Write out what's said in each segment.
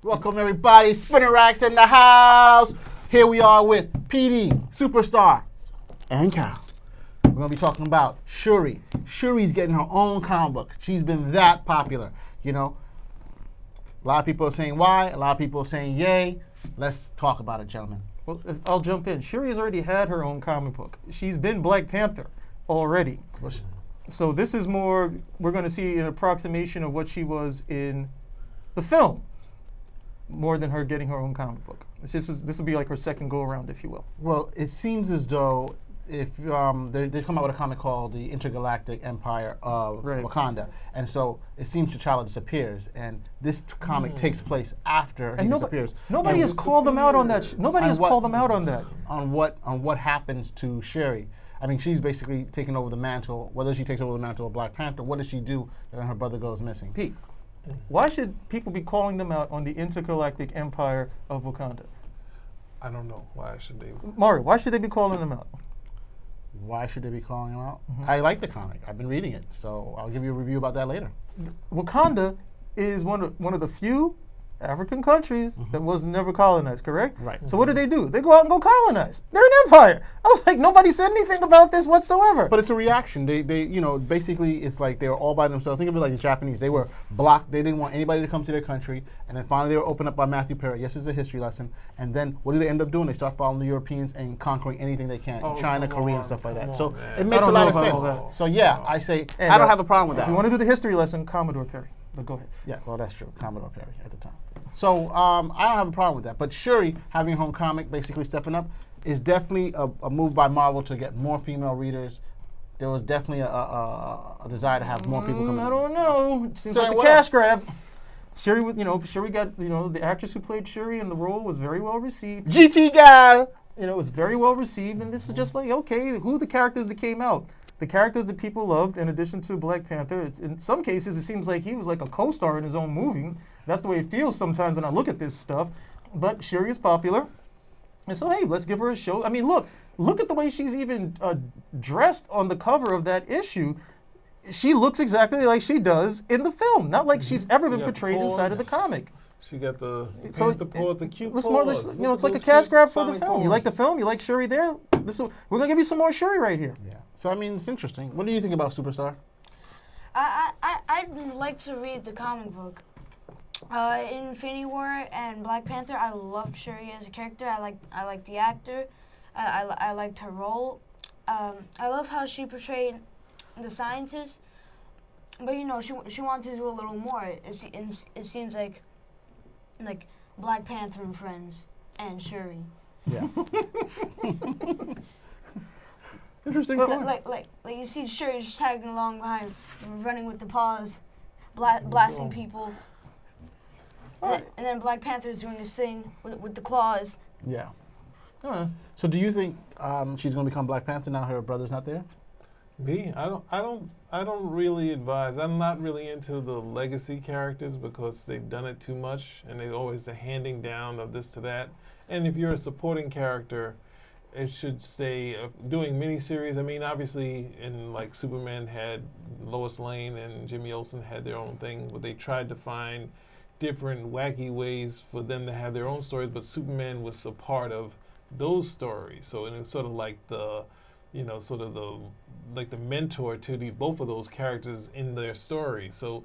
Welcome everybody, Spinning Racks in the house. Here we are with PD, Superstar, and Cal. We're going to be talking about Shuri. Shuri's getting her own comic book. She's been that popular, you know. A lot of people are saying why, a lot of people are saying yay. Let's talk about it, gentlemen. Well, I'll jump in. Shuri has already had her own comic book. She's been Black Panther already. So this is more, we're going to see an approximation of what she was in the film, more than her getting her own comic book. This will be like her second go-around, if you will. Well, it seems as though if they come out with a comic called the Intergalactic Empire of Wakanda, and so it seems T'Challa disappears, and this comic takes place after he disappears. Nobody has called them out on that. Nobody has called them out on that. On what happens to Shuri. I mean, she's basically taking over the mantle. Whether she takes over the mantle of Black Panther, what does she do when her brother goes missing? Pete, why should people be calling them out on the Intergalactic Empire of Wakanda? I don't know. Why should they? Mario, why should they be calling them out? Why should they be calling them out? I like the comic. I've been reading it, so I'll give you a review about that later. Wakanda is one of the few African countries that was never colonized, correct? Right. So what do? They go out and go colonize. They're an empire. I was like, nobody said anything about this whatsoever. But it's a reaction. They basically it's like they were all by themselves. Think of it like the Japanese. They were blocked. They didn't want anybody to come to their country. And then finally they were opened up by Matthew Perry. Yes, it's a history lesson. And then what do they end up doing? They start following the Europeans and conquering anything they can. China, Korea, and stuff like that. So it makes a lot of sense. So yeah, I say, I don't have a problem with that. If you want to do the history lesson, Commodore Perry. But go ahead. Yeah, well, that's true. Commodore Perry at the time. So I don't have a problem with that. But Shuri having her own comic, basically stepping up, is definitely a move by Marvel to get more female readers. There was definitely a desire to have more people come in. I don't know. It seems like a cash grab. Shuri, Shuri got, the actress who played Shuri in the role was very well received. GT gal! It was very well received, and this is just like, okay, who are the characters that came out? The characters that people loved, in addition to Black Panther, in some cases, it seems like he was like a co-star in his own movie. That's the way it feels sometimes when I look at this stuff. But Shuri is popular. And so, hey, let's give her a show. I mean, look at the way she's even dressed on the cover of that issue. She looks exactly like she does in the film. Not like she's ever been portrayed inside of the comic. She got the cute paws. It's like a cash grab for the film. You like the film? You like Shuri there? We're going to give you some more Shuri right here. Yeah. So, I mean, it's interesting. What do you think about Superstar? I'd like to read the comic book. In Infinity War and Black Panther, I loved Shuri as a character. I liked the actor. I liked her role. I love how she portrayed the scientist. But she wanted to do a little more. It seems like Black Panther and Friends and Shuri. Yeah. Interesting point. Like you see Shuri just tagging along behind, running with the paws, blasting people. And then Black Panther is doing this thing with the claws. Yeah. So do you think she's going to become Black Panther now her brother's not there? Me? I don't really advise. I'm not really into the legacy characters because they've done it too much and there's always the handing down of this to that. And if you're a supporting character, it should stay doing miniseries. I mean, obviously, in like Superman had Lois Lane and Jimmy Olsen had their own thing, but they tried to find different wacky ways for them to have their own stories, but Superman was a part of those stories. So it was sort of like the mentor to both of those characters in their story. So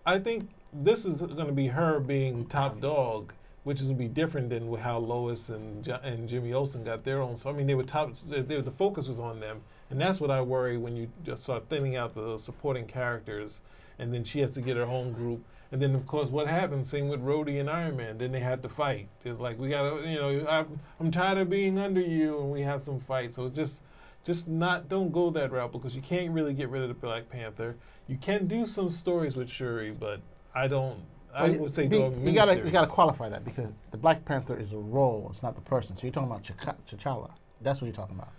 I think this is going to be her being top dog, which is going to be different than how Lois and Jimmy Olsen got their own. So I mean, the focus was on them, and that's what I worry when you just start thinning out the supporting characters, and then she has to get her own group. And then, of course, what happens? Same with Rhodey and Iron Man. Then they had to fight. It's like, we got to, I'm tired of being under you, and we have some fight. So it's just don't go that route because you can't really get rid of the Black Panther. You can do some stories with Shuri, but I would say do a miniseries. You gotta qualify that because the Black Panther is a role, it's not the person. So you're talking about T'Challa. That's what you're talking about.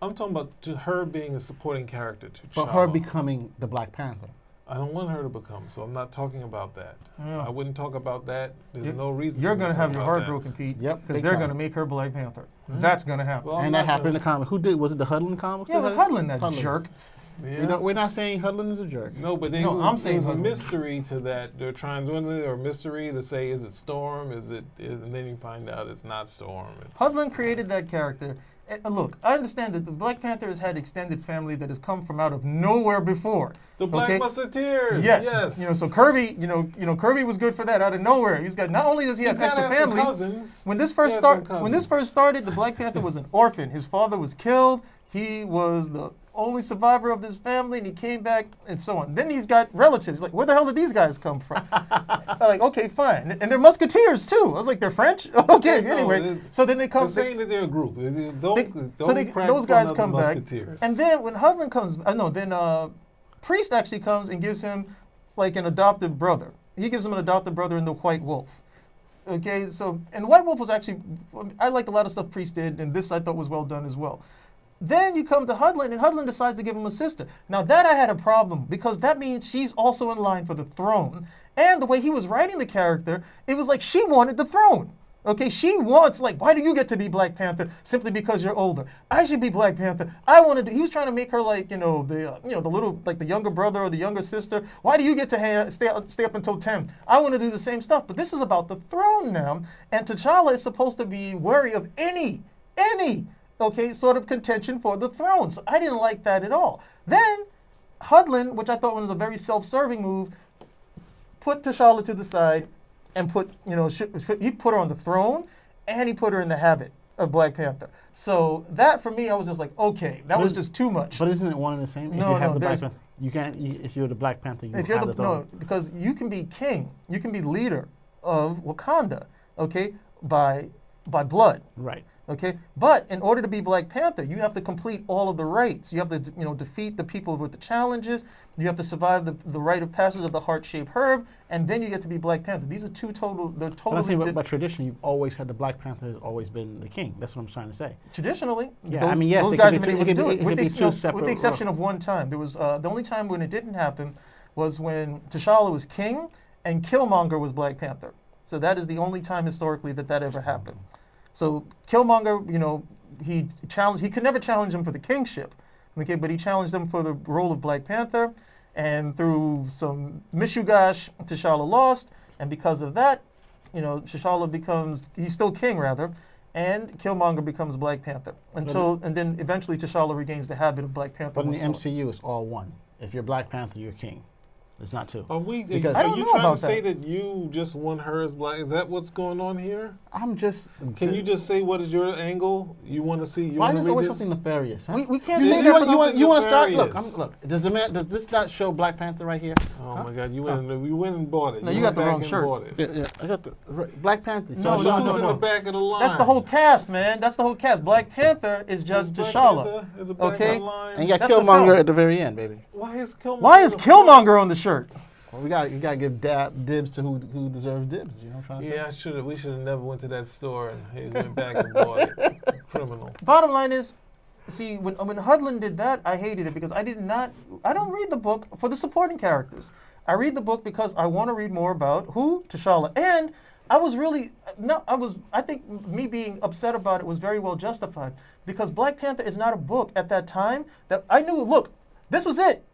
I'm talking about her being a supporting character to T'Challa. But her becoming the Black Panther. I don't want her to become, so I'm not talking about that. I wouldn't talk about that. There's no reason. You're going to have your heart broken, Pete. Yep. Because they're going to make her Black Panther. That's going to happen. Well, and that happened in the comic. Who did? Was it the Hudlin comics? Yeah, it was Hudlin, that jerk. Yeah. We're not saying Hudlin is a jerk. No, but No, I'm saying there's a Hudlin. mystery to that. They're trying to or mystery to say, is it Storm? And then you find out it's not Storm. Hudlin created that character. Look, I understand that the Black Panther has had extended family that has come from out of nowhere before. The Black Musketeers. Yes. So Kirby, Kirby was good for that out of nowhere. He's got not only does he have He's gotta extra have some family. cousins. When this He has some first started, the Black Panther was an orphan. His father was killed. He was the only survivor of this family, and he came back, and so on. Then he's got relatives. Like, where the hell did these guys come from? I'm like, okay, fine. And they're musketeers, too. I was like, they're French? Okay, No, anyway. So then they come. They're saying that they're a group. Those guys come back. And then when Hudlin comes, Priest actually comes and gives him, like, an adopted brother. He gives him an adopted brother in the White Wolf. Okay, so, and the White Wolf was actually, I liked a lot of stuff Priest did, and this I thought was well done as well. Then you come to Hudlin, and Hudlin decides to give him a sister. Now that I had a problem, because that means she's also in line for the throne. And the way he was writing the character, it was like she wanted the throne. Okay, she wants, like, why do you get to be Black Panther simply because you're older? I should be Black Panther. I wanted to, he was trying to make her like, the little, like the younger brother or the younger sister. Why do you get to stay up until 10? I want to do the same stuff. But this is about the throne now. And T'Challa is supposed to be wary of any, sort of contention for the throne. So I didn't like that at all. Then Hudlin, which I thought was a very self-serving move, put T'Challa to the side and he put her on the throne and he put her in the habit of Black Panther. So that for me, I was just like, okay, that was just too much. But isn't it one and the same? No, if you have no, the Black there's- Panther, you can't. If you're the Black Panther, you If have you're the throne. no, because you can be king, you can be leader of Wakanda, okay, by blood. Right. Okay, but in order to be Black Panther, you have to complete all of the rites. You have to, defeat the people with the challenges. You have to survive the rite of passage of the heart-shaped herb, and then you get to be Black Panther. These are they're But I totally think by tradition, you've always had the Black Panther has always been the king. That's what I'm trying to say. traditionally. Yeah, I mean, yes, those it guys could have be been able to do it. it could be two separate With the exception of one time, there was the only time when it didn't happen was when T'Challa was king and Killmonger was Black Panther. So that is the only time historically that ever happened. So Killmonger, he could never challenge him for the kingship, okay, but he challenged him for the role of Black Panther, and through some mishugash, T'Challa lost, and because of that, he's still king rather, and Killmonger becomes Black Panther and then eventually T'Challa regains the habit of Black Panther. But in the once more. MCU, it's all one. If you're Black Panther, you're king. It's not two. Are Because- I are don't you know trying about to say that. that you just want her as Black? Is that what's going on here? I'm just. Can you just say what is your angle? You want to see? You Why want is to there read always this? something nefarious? Huh? We can't You- say you that. want- For you want to start? Look, nefarious. look. Does this not show Black Panther right here? Oh my God! You went and bought it. No, you went got the back wrong and shirt. bought it. Yeah, I got the Black Panther. No, Who's no, in no. the back of the line? That's the whole cast, man. That's the whole cast. Black Panther is just Black T'Challa. Panther is the back Okay? of the line. And you got That's the Killmonger film. at the very end, baby. Why is Killmonger? Why is the front? Killmonger on the shirt? Well, you gotta give dibs to who deserves dibs. You know what I'm trying to say? Yeah, we should have never went to that store and he went back and bought it. Criminal. Bottom line is, see, when Hudlin did that, I hated it because I don't read the book for the supporting characters. I read the book because I want to read more about who? T'Challa. And I think me being upset about it was very well justified because Black Panther is not a book at that time that I knew, look, this was it.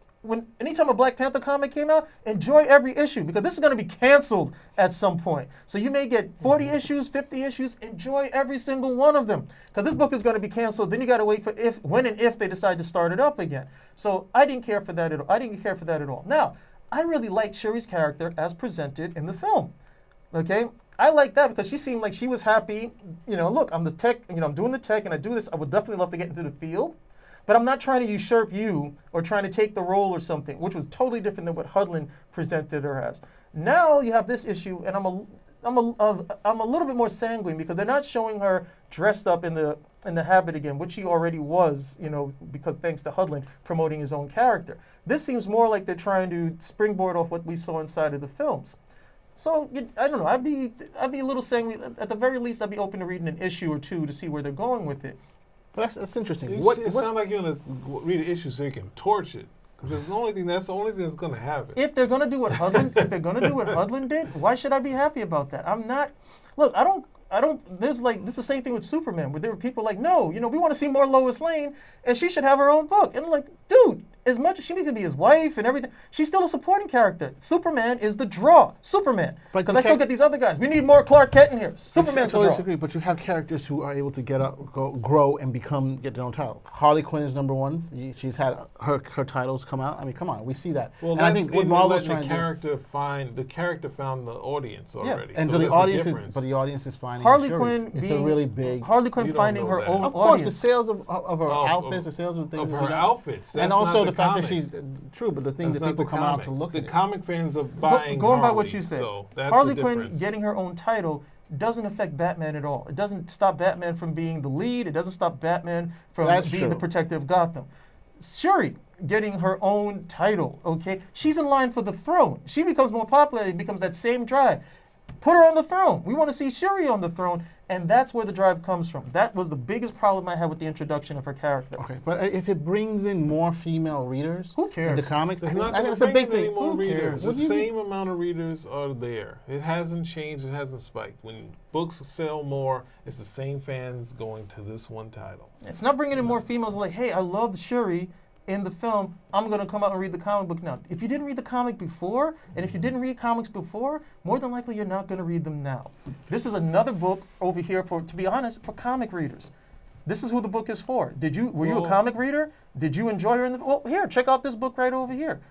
Anytime a Black Panther comic came out, enjoy every issue because this is going to be canceled at some point. So you may get 40 issues, 50 issues, enjoy every single one of them because this book is going to be canceled. Then you got to wait for when and if they decide to start it up again. So I didn't care for that at all. Now, I really liked Shuri's character as presented in the film. Okay? I like that because she seemed like she was happy. Look, I'm the tech, I'm doing the tech and I do this. I would definitely love to get into the field. But I'm not trying to usurp you or trying to take the role or something, which was totally different than what Hudlin presented her as. Now you have this issue, and I'm a little bit more sanguine because they're not showing her dressed up in the habit again, which she already was, because thanks to Hudlin promoting his own character. This seems more like they're trying to springboard off what we saw inside of the films. So I don't know. I'd be a little sanguine. At the very least, I'd be open to reading an issue or two to see where they're going with it. But that's interesting. It sounds like you're gonna read an issue so you can torch it, because that's the only thing that's gonna happen. If they're gonna do what Hudlin did, why should I be happy about that? I'm not. Look, I don't. This is the same thing with Superman, where there were people like, no, we want to see more Lois Lane, and she should have her own book. And I'm like, dude, as much as she can be his wife and everything, she's still a supporting character. Superman is the draw. Superman. But Because you I still can't- get these other guys. We need more Clark Kent in here. Superman's the totally draw. disagree, but you have characters who are able to get up, grow, and get their own title. Harley Quinn is number one. She's had her titles come out. I mean, come on, we see that. Well, and I that's think what in Marvel's letting trying to do. the character found the audience already. And so so the there's a audience, difference. but the audience is finding Harley Shuri. Quinn It's being a really big. Harley Quinn You don't finding know her that. own Of course, the audience. sales of her outfits, the sales of things. of that her she does. outfits. That's And also not the fact that comic. she's true, but the thing That's that not people the come out comic. to look The at. comic fans are buying Going by Harley, what you said, so that's Harley the Quinn difference. getting her own title doesn't affect Batman at all. It doesn't stop Batman from being the lead. It doesn't stop Batman from That's being true. the protector of Gotham. Shuri getting her own title, okay? She's in line for the throne. She becomes more popular, it becomes that same drive. Put her on the throne. We want to see Shuri on the throne, and that's where the drive comes from. That was the biggest problem I had with the introduction of her character. Okay, but if it brings in more female readers, Who cares? into comics, It's I not think going it's to a bring big in any thing. more Who cares? readers. What The do you same amount of readers are there. It hasn't changed. It hasn't spiked. When books sell more, it's the same fans going to this one title. It's not bringing in more females like, hey, I loved Shuri in the film. I'm going to come out and read the comic book now. If you didn't read the comic before, and if you didn't read comics before, more than likely you're not going to read them now. This is another book over here for, to be honest, for comic readers. This is who the book is for. Were you a Well- comic reader? Did you enjoy her in the, well, here, check out this book right over here.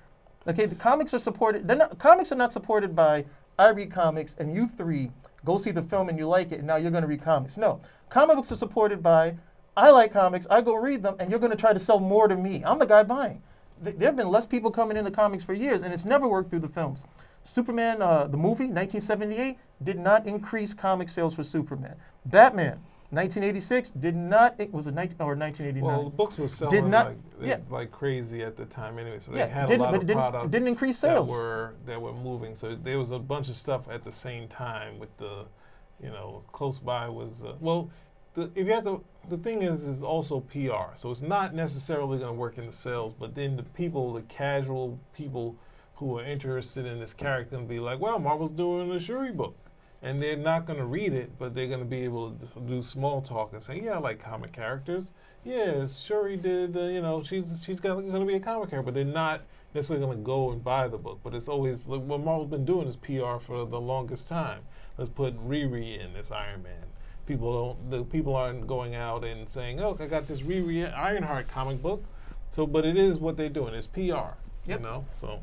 Okay, the comics are supported, comics are not supported by, I read comics and you three go see the film and you like it and now you're going to read comics. No, comic books are supported by, I like comics, I go read them, and you're going to try to sell more to me. I'm the guy buying. There have been less people coming into comics for years, and it's never worked through the films. Superman, the movie, 1978, did not increase comic sales for Superman. Batman, 1986, did not, it was a 1989. Well, the books were selling not- yeah. like crazy at the time anyway. So they Yeah, had didn't- a lot but of it products didn't increase that sales. were moving. So there was a bunch of stuff at the same time with the, close by was the thing is also PR. So it's not necessarily going to work in the sales, but then the casual people who are interested in this character and be like, well, Marvel's doing a Shuri book. And they're not going to read it, but they're going to be able to do small talk and say, yeah, I like comic characters. Yeah, Shuri did, she's going to be a comic character, but they're not necessarily going to go and buy the book. But it's always, like, what Marvel's been doing is PR for the longest time. Let's put Riri in as Iron Man. People aren't going out and saying, oh, I got this Riri Ironheart comic book. So, but it is what they're doing. It's PR, Yep. so.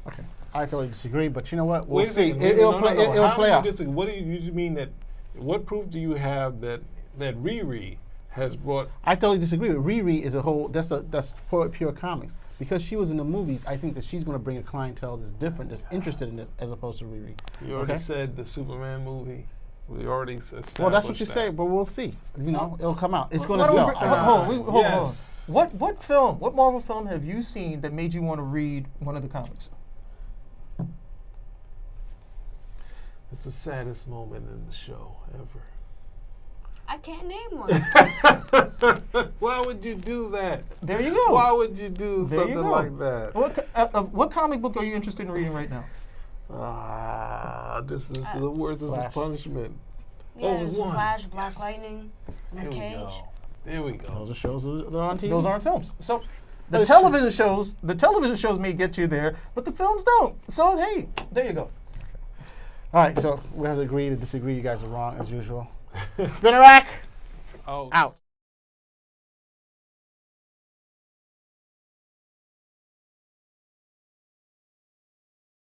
Okay, I totally disagree, but you know what? We'll Wait a see. second. It'll No, play. no, no. It'll How play do you out. disagree? What do you mean that? What proof do you have that Riri has brought? I totally disagree. Riri is a whole. That's pure comics. Because she was in the movies, I think that she's going to bring a clientele that's different, that's interested in it, as opposed to Riri. You already Okay? said the Superman movie. We already established Well, that's what you that. say, but we'll see. It'll come out. It's going Why to don't sell. we- hold on. Yes. What Marvel film have you seen that made you want to read one of the comics? It's the saddest moment in the show ever. I can't name one. Why would you do that? There you go. Why would you do There you something go. like that? What comic book are you interested in reading right now? This is the worst. This is Flash. punishment. Yeah, there's one. Flash, Black Lightning, There Luke we Cage. go. There we go. Those are shows that are on TV. Those aren't films. So But the it's television shows may get you there, but the films don't. So hey, there you go. All right, so we have to agree to disagree. You guys are wrong as usual. Spinner rack Oh. out.